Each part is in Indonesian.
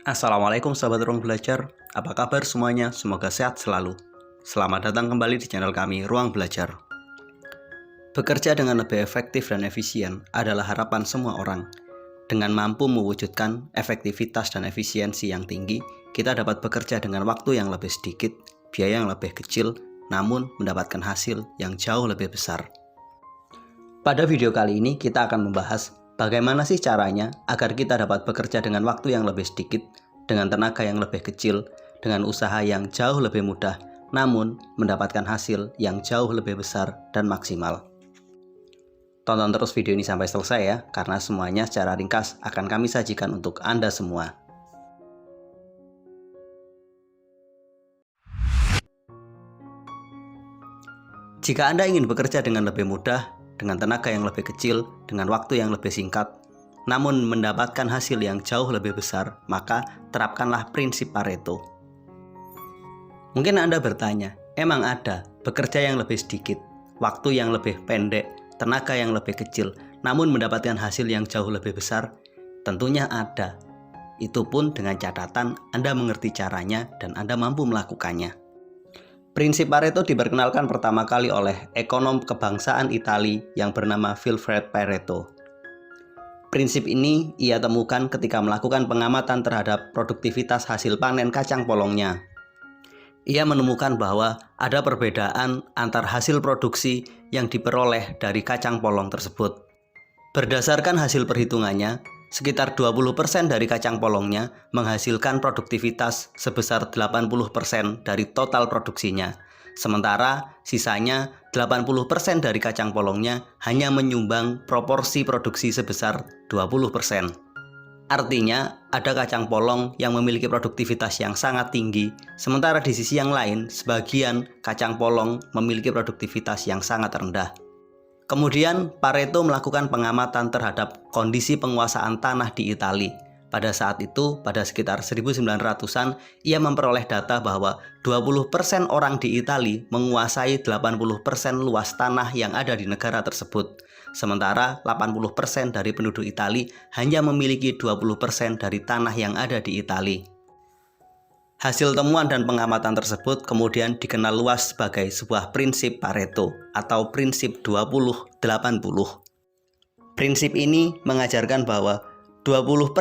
Assalamualaikum sahabat Ruang Belajar, apa kabar semuanya? Semoga sehat selalu. Selamat datang kembali di channel kami Ruang Belajar. Bekerja dengan lebih efektif dan efisien adalah harapan semua orang. Dengan mampu mewujudkan efektivitas dan efisiensi yang tinggi, kita dapat bekerja dengan waktu yang lebih sedikit, biaya yang lebih kecil, namun mendapatkan hasil yang jauh lebih besar. Pada video kali ini kita akan membahas bagaimana sih caranya agar kita dapat bekerja dengan waktu yang lebih sedikit, dengan tenaga yang lebih kecil, dengan usaha yang jauh lebih mudah, namun mendapatkan hasil yang jauh lebih besar dan maksimal. Tonton terus video ini sampai selesai ya, karena semuanya secara ringkas akan kami sajikan untuk Anda semua. Jika Anda ingin bekerja dengan lebih mudah, dengan tenaga yang lebih kecil, dengan waktu yang lebih singkat, namun mendapatkan hasil yang jauh lebih besar, maka terapkanlah prinsip Pareto. Mungkin Anda bertanya, emang ada bekerja yang lebih sedikit, waktu yang lebih pendek, tenaga yang lebih kecil, namun mendapatkan hasil yang jauh lebih besar? Tentunya ada. Itu pun dengan catatan Anda mengerti caranya dan Anda mampu melakukannya. Prinsip Pareto diperkenalkan pertama kali oleh ekonom kebangsaan Italia yang bernama Vilfredo Pareto. Prinsip ini ia temukan ketika melakukan pengamatan terhadap produktivitas hasil panen kacang polongnya. Ia menemukan bahwa ada perbedaan antar hasil produksi yang diperoleh dari kacang polong tersebut. Berdasarkan hasil perhitungannya, sekitar 20% dari kacang polongnya menghasilkan produktivitas sebesar 80% dari total produksinya. Sementara sisanya 80% dari kacang polongnya hanya menyumbang proporsi produksi sebesar 20%. Artinya, ada kacang polong yang memiliki produktivitas yang sangat tinggi, sementara di sisi yang lain, sebagian kacang polong memiliki produktivitas yang sangat rendah. Kemudian Pareto melakukan pengamatan terhadap kondisi penguasaan tanah di Italia. Pada saat itu, pada sekitar 1900-an, ia memperoleh data bahwa 20% orang di Italia menguasai 80% luas tanah yang ada di negara tersebut. Sementara 80% dari penduduk Italia hanya memiliki 20% dari tanah yang ada di Italia. Hasil temuan dan pengamatan tersebut kemudian dikenal luas sebagai sebuah prinsip Pareto atau prinsip 20-80. Prinsip ini mengajarkan bahwa 20%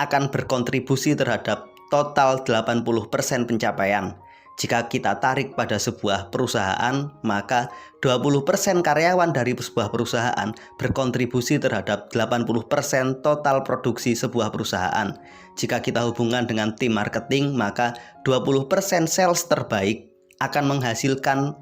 akan berkontribusi terhadap total 80% pencapaian. Jika kita tarik pada sebuah perusahaan, maka 20% karyawan dari sebuah perusahaan berkontribusi terhadap 80% total produksi sebuah perusahaan. Jika kita hubungkan dengan tim marketing, maka 20% sales terbaik akan menghasilkan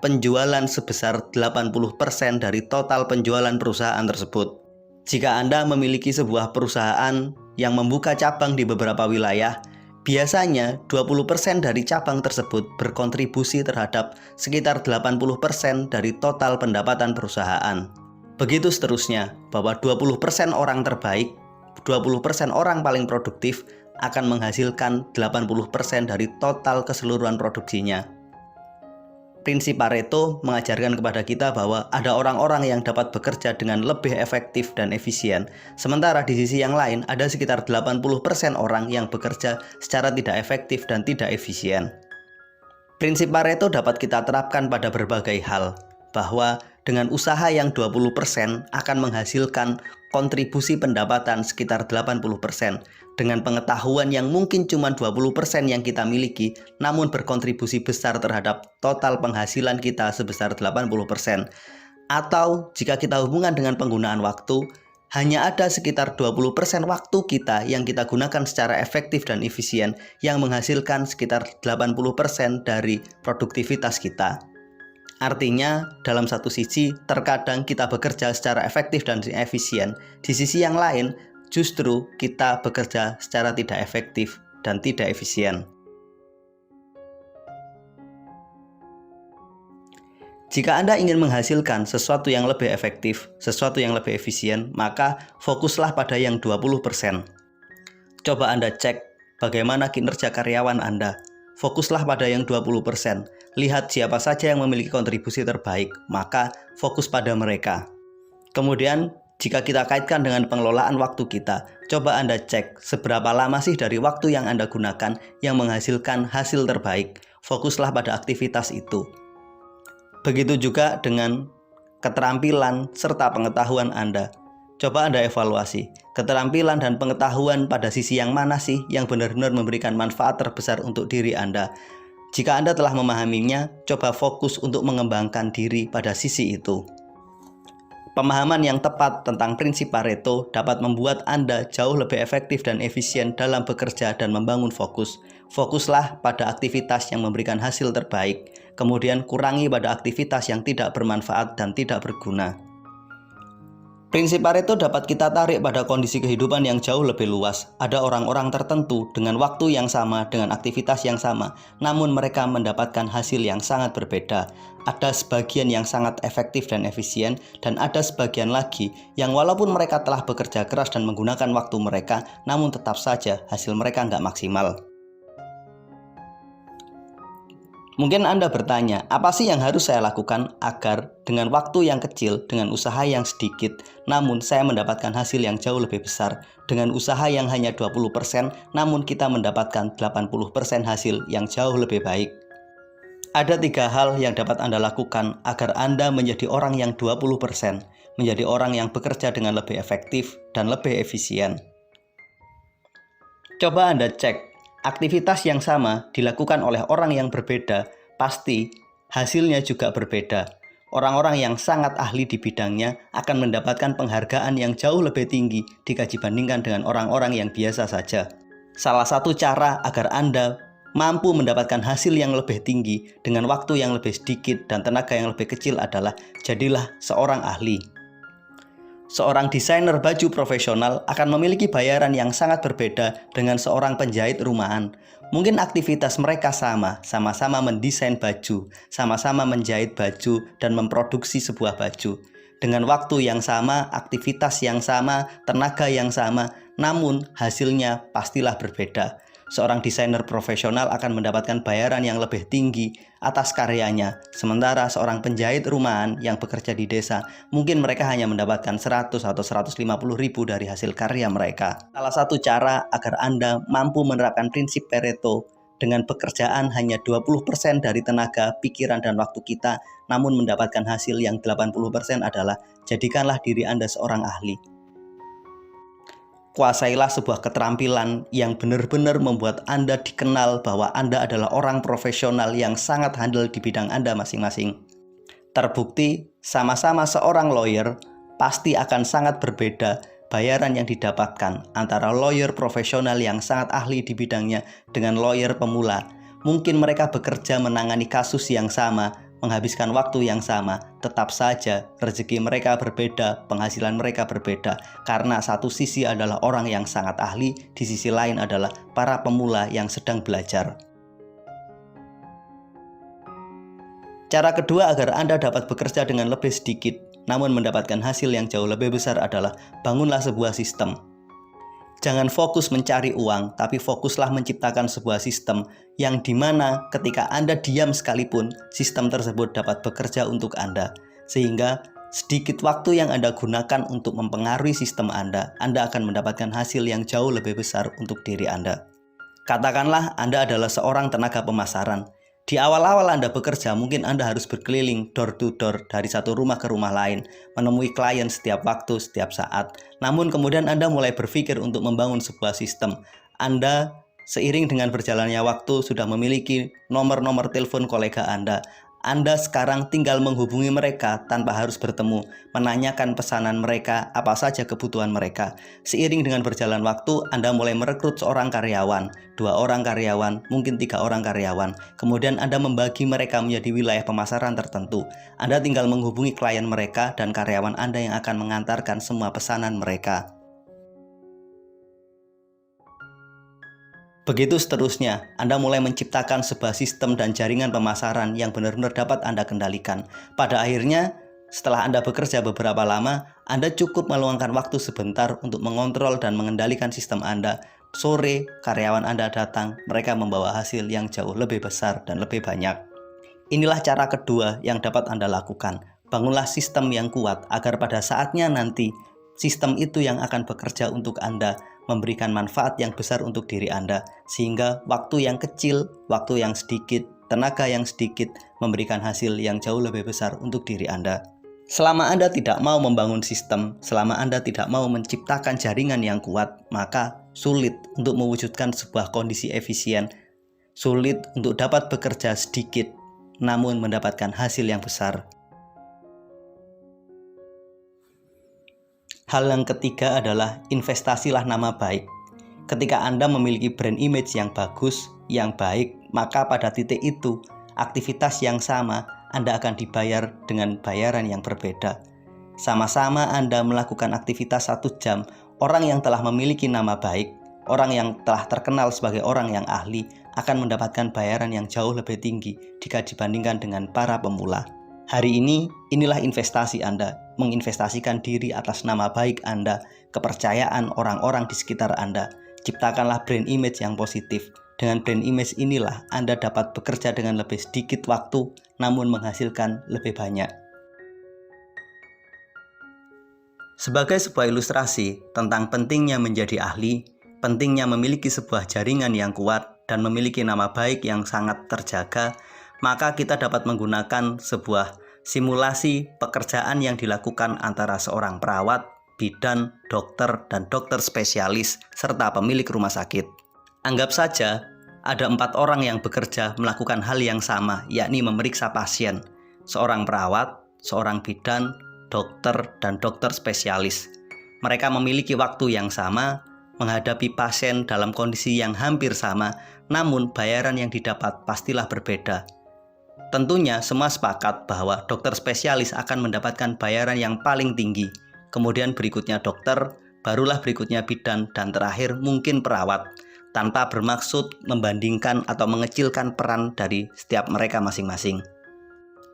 penjualan sebesar 80% dari total penjualan perusahaan tersebut. Jika Anda memiliki sebuah perusahaan yang membuka cabang di beberapa wilayah, biasanya 20% dari cabang tersebut berkontribusi terhadap sekitar 80% dari total pendapatan perusahaan. Begitu seterusnya, bahwa 20% orang terbaik, 20% orang paling produktif akan menghasilkan 80% dari total keseluruhan produksinya. Prinsip Pareto mengajarkan kepada kita bahwa ada orang-orang yang dapat bekerja dengan lebih efektif dan efisien. Sementara di sisi yang lain ada sekitar 80% orang yang bekerja secara tidak efektif dan tidak efisien. Prinsip Pareto dapat kita terapkan pada berbagai hal, bahwa dengan usaha yang 20% akan menghasilkan kontribusi pendapatan sekitar 80%. Dengan pengetahuan yang mungkin cuma 20% yang kita miliki, namun berkontribusi besar terhadap total penghasilan kita sebesar 80%. Atau jika kita hubungkan dengan penggunaan waktu, hanya ada sekitar 20% waktu kita yang kita gunakan secara efektif dan efisien yang menghasilkan sekitar 80% dari produktivitas kita. Artinya, dalam satu sisi, terkadang kita bekerja secara efektif dan efisien. Di sisi yang lain, justru kita bekerja secara tidak efektif dan tidak efisien. Jika Anda ingin menghasilkan sesuatu yang lebih efektif, sesuatu yang lebih efisien, maka fokuslah pada yang 20%. Coba Anda cek bagaimana kinerja karyawan Anda. Fokuslah pada yang 20%. Lihat siapa saja yang memiliki kontribusi terbaik, maka fokus pada mereka. Kemudian, Jika kita kaitkan dengan pengelolaan waktu kita, coba Anda cek seberapa lama sih dari waktu yang Anda gunakan yang menghasilkan hasil terbaik. Fokuslah pada aktivitas itu. Begitu juga dengan keterampilan serta pengetahuan Anda. Coba Anda evaluasi, keterampilan dan pengetahuan pada sisi yang mana sih yang benar-benar memberikan manfaat terbesar untuk diri Anda. Jika Anda telah memahaminya, coba fokus untuk mengembangkan diri pada sisi itu. Pemahaman yang tepat tentang prinsip Pareto dapat membuat Anda jauh lebih efektif dan efisien dalam bekerja dan membangun fokus. Fokuslah pada aktivitas yang memberikan hasil terbaik, kemudian kurangi pada aktivitas yang tidak bermanfaat dan tidak berguna. Prinsip Pareto dapat kita tarik pada kondisi kehidupan yang jauh lebih luas. Ada orang-orang tertentu dengan waktu yang sama, dengan aktivitas yang sama, namun mereka mendapatkan hasil yang sangat berbeda. Ada sebagian yang sangat efektif dan efisien, dan ada sebagian lagi yang walaupun mereka telah bekerja keras dan menggunakan waktu mereka, namun tetap saja hasil mereka nggak maksimal. Mungkin Anda bertanya, apa sih yang harus saya lakukan agar dengan waktu yang kecil, dengan usaha yang sedikit, namun saya mendapatkan hasil yang jauh lebih besar. Dengan usaha yang hanya 20%, namun kita mendapatkan 80% hasil yang jauh lebih baik. Ada 3 hal yang dapat Anda lakukan agar Anda menjadi orang yang 20%, menjadi orang yang bekerja dengan lebih efektif dan lebih efisien. Coba Anda cek. Aktivitas yang sama dilakukan oleh orang yang berbeda, pasti hasilnya juga berbeda. Orang-orang yang sangat ahli di bidangnya akan mendapatkan penghargaan yang jauh lebih tinggi jika dibandingkan dengan orang-orang yang biasa saja. Salah satu cara agar Anda mampu mendapatkan hasil yang lebih tinggi dengan waktu yang lebih sedikit dan tenaga yang lebih kecil adalah jadilah seorang ahli. Seorang desainer baju profesional akan memiliki bayaran yang sangat berbeda dengan seorang penjahit rumahan. Mungkin aktivitas mereka sama-sama mendesain baju, sama-sama menjahit baju dan memproduksi sebuah baju. Dengan waktu yang sama, aktivitas yang sama, tenaga yang sama, namun hasilnya pastilah berbeda. Seorang desainer profesional akan mendapatkan bayaran yang lebih tinggi atas karyanya, sementara seorang penjahit rumahan yang bekerja di desa, mungkin mereka hanya mendapatkan 100 atau 150 ribu dari hasil karya mereka. Salah satu cara agar Anda mampu menerapkan prinsip Pareto dengan pekerjaan hanya 20% dari tenaga, pikiran, dan waktu kita, namun mendapatkan hasil yang 80% adalah jadikanlah diri Anda seorang ahli. Kuasailah sebuah keterampilan yang benar-benar membuat Anda dikenal bahwa Anda adalah orang profesional yang sangat handal di bidang Anda masing-masing. Terbukti, sama-sama seorang lawyer, pasti akan sangat berbeda bayaran yang didapatkan antara lawyer profesional yang sangat ahli di bidangnya dengan lawyer pemula. Mungkin mereka bekerja menangani kasus yang sama, menghabiskan waktu yang sama, tetap saja rezeki mereka berbeda, penghasilan mereka berbeda, karena satu sisi adalah orang yang sangat ahli, di sisi lain adalah para pemula yang sedang belajar. Cara kedua agar Anda dapat bekerja dengan lebih sedikit, namun mendapatkan hasil yang jauh lebih besar adalah bangunlah sebuah sistem. Jangan fokus mencari uang, tapi fokuslah menciptakan sebuah sistem yang dimana ketika Anda diam sekalipun, sistem tersebut dapat bekerja untuk Anda. Sehingga sedikit waktu yang Anda gunakan untuk mempengaruhi sistem Anda akan mendapatkan hasil yang jauh lebih besar untuk diri Anda. Katakanlah Anda adalah seorang tenaga pemasaran. Di awal-awal Anda bekerja, mungkin Anda harus berkeliling door to door dari satu rumah ke rumah lain, menemui klien setiap waktu, setiap saat. Namun kemudian Anda mulai berpikir untuk membangun sebuah sistem. Anda seiring dengan berjalannya waktu sudah memiliki nomor-nomor telepon kolega Anda. Anda sekarang tinggal menghubungi mereka tanpa harus bertemu, menanyakan pesanan mereka, apa saja kebutuhan mereka. Seiring dengan berjalan waktu, Anda mulai merekrut seorang karyawan, 2 orang karyawan, mungkin 3 orang karyawan. Kemudian Anda membagi mereka menjadi wilayah pemasaran tertentu. Anda tinggal menghubungi klien mereka dan karyawan Anda yang akan mengantarkan semua pesanan mereka. Begitu seterusnya, Anda mulai menciptakan sebuah sistem dan jaringan pemasaran yang benar-benar dapat Anda kendalikan. Pada akhirnya, setelah Anda bekerja beberapa lama, Anda cukup meluangkan waktu sebentar untuk mengontrol dan mengendalikan sistem Anda. Sore, karyawan Anda datang, mereka membawa hasil yang jauh lebih besar dan lebih banyak. Inilah cara kedua yang dapat Anda lakukan. Bangunlah sistem yang kuat agar pada saatnya nanti sistem itu yang akan bekerja untuk Anda, memberikan manfaat yang besar untuk diri Anda, sehingga waktu yang kecil, waktu yang sedikit, tenaga yang sedikit memberikan hasil yang jauh lebih besar untuk diri Anda. Selama Anda tidak mau membangun sistem, selama Anda tidak mau menciptakan jaringan yang kuat, maka sulit untuk mewujudkan sebuah kondisi efisien, sulit untuk dapat bekerja sedikit, namun mendapatkan hasil yang besar. Hal yang ketiga adalah investasilah nama baik. Ketika Anda memiliki brand image yang bagus, yang baik, maka pada titik itu, aktivitas yang sama Anda akan dibayar dengan bayaran yang berbeda. Sama-sama Anda melakukan aktivitas 1 jam, orang yang telah memiliki nama baik, orang yang telah terkenal sebagai orang yang ahli, akan mendapatkan bayaran yang jauh lebih tinggi jika dibandingkan dengan para pemula. Hari ini, inilah investasi Anda, menginvestasikan diri atas nama baik Anda, kepercayaan orang-orang di sekitar Anda. Ciptakanlah brand image yang positif. Dengan brand image inilah Anda dapat bekerja dengan lebih sedikit waktu, namun menghasilkan lebih banyak. Sebagai sebuah ilustrasi tentang pentingnya menjadi ahli, pentingnya memiliki sebuah jaringan yang kuat, dan memiliki nama baik yang sangat terjaga, maka kita dapat menggunakan sebuah simulasi pekerjaan yang dilakukan antara seorang perawat, bidan, dokter, dan dokter spesialis, serta pemilik rumah sakit. Anggap saja ada 4 orang yang bekerja melakukan hal yang sama, yakni memeriksa pasien, seorang perawat, seorang bidan, dokter, dan dokter spesialis. Mereka memiliki waktu yang sama, menghadapi pasien dalam kondisi yang hampir sama, namun bayaran yang didapat pastilah berbeda. Tentunya semua sepakat bahwa dokter spesialis akan mendapatkan bayaran yang paling tinggi, kemudian berikutnya dokter, barulah berikutnya bidan, dan terakhir mungkin perawat, tanpa bermaksud membandingkan atau mengecilkan peran dari setiap mereka masing-masing.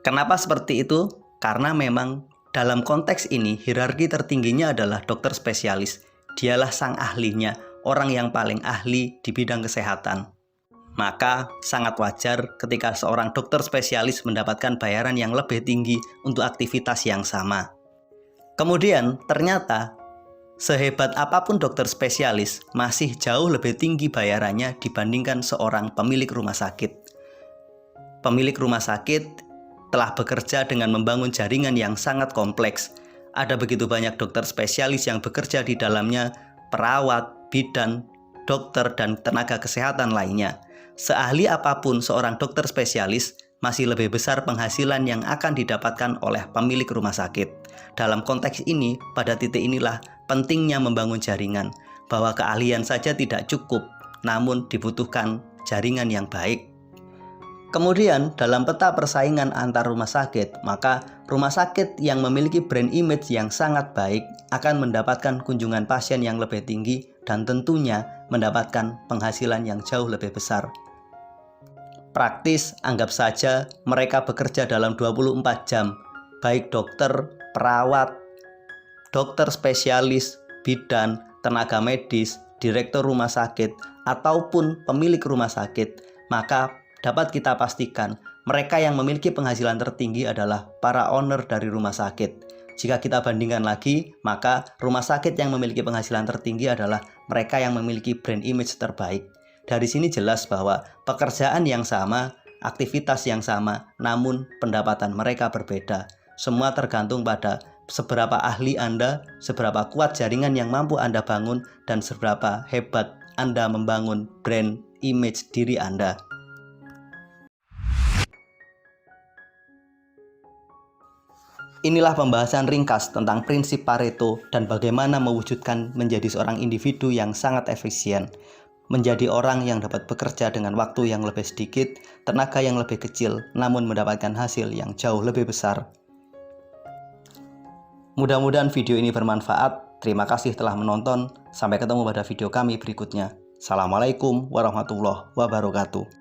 Kenapa seperti itu? Karena memang dalam konteks ini hierarki tertingginya adalah dokter spesialis. Dialah sang ahlinya, orang yang paling ahli di bidang kesehatan. Maka sangat wajar ketika seorang dokter spesialis mendapatkan bayaran yang lebih tinggi untuk aktivitas yang sama. Kemudian ternyata sehebat apapun dokter spesialis masih jauh lebih tinggi bayarannya dibandingkan seorang pemilik rumah sakit. Pemilik rumah sakit telah bekerja dengan membangun jaringan yang sangat kompleks. Ada begitu banyak dokter spesialis yang bekerja di dalamnya, perawat, bidan, dokter, dan tenaga kesehatan lainnya. Seahli apapun seorang dokter spesialis, masih lebih besar penghasilan yang akan didapatkan oleh pemilik rumah sakit. Dalam konteks ini, pada titik inilah pentingnya membangun jaringan, bahwa keahlian saja tidak cukup, namun dibutuhkan jaringan yang baik. Kemudian dalam peta persaingan antar rumah sakit, maka rumah sakit yang memiliki brand image yang sangat baik akan mendapatkan kunjungan pasien yang lebih tinggi dan tentunya mendapatkan penghasilan yang jauh lebih besar. Praktis, anggap saja mereka bekerja dalam 24 jam, baik dokter, perawat, dokter spesialis, bidan, tenaga medis, direktur rumah sakit, ataupun pemilik rumah sakit, maka dapat kita pastikan mereka yang memiliki penghasilan tertinggi adalah para owner dari rumah sakit. Jika kita bandingkan lagi, maka rumah sakit yang memiliki penghasilan tertinggi adalah mereka yang memiliki brand image terbaik. Dari sini jelas bahwa pekerjaan yang sama, aktivitas yang sama, namun pendapatan mereka berbeda. Semua tergantung pada seberapa ahli Anda, seberapa kuat jaringan yang mampu Anda bangun, dan seberapa hebat Anda membangun brand image diri Anda. Inilah pembahasan ringkas tentang prinsip Pareto dan bagaimana mewujudkan menjadi seorang individu yang sangat efisien. Menjadi orang yang dapat bekerja dengan waktu yang lebih sedikit, tenaga yang lebih kecil, namun mendapatkan hasil yang jauh lebih besar. Mudah-mudahan video ini bermanfaat. Terima kasih telah menonton. Sampai ketemu pada video kami berikutnya. Assalamualaikum warahmatullahi wabarakatuh.